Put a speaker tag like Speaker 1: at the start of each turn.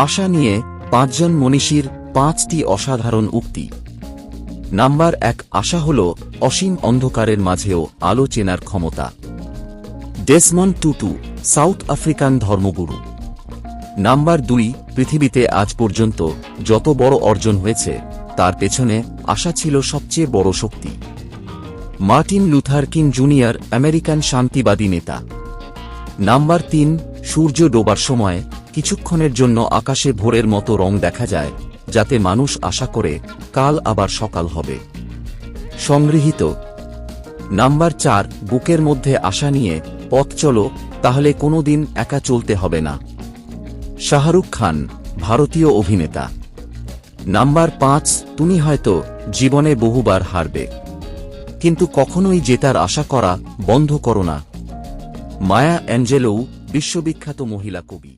Speaker 1: আশা নিয়ে 5 জন মনীষীর 5টি অসাধারণ উক্তি। নাম্বার 1, আশা হল অসীম অন্ধকারের মাঝেও আলো চেনার ক্ষমতা। ডেসমন্ড টুটু, সাউথ আফ্রিকান ধর্মগুরু। নাম্বার 2, পৃথিবীতে আজ পর্যন্ত যত বড় অর্জন হয়েছে তার পেছনে আশা ছিল সবচেয়ে বড় শক্তি। Martin Luther King junior, American শান্তিবাদী নেতা। নাম্বার 3, সূর্য ডোবার সময় কিছুক্ষণের জন্য আকাশে ভোরের মতো রং দেখা যায়, যাতে মানুষ আশা করে কাল আবার সকাল হবে। সংগৃহীত। নাম্বার 4, বুকের মধ্যে আশা নিয়ে পথ চলো, তাহলে কোনোদিন একা চলতে হবে না। শাহরুখ খান, ভারতীয় অভিনেতা। নাম্বার 5, তুমি হয়তো জীবনে বহুবার হারবে, কিন্তু কখনোই জেতার আশা করা বন্ধ করো না। মায়া অ্যাঞ্জেলোউ, বিশ্ববিখ্যাত মহিলা কবি।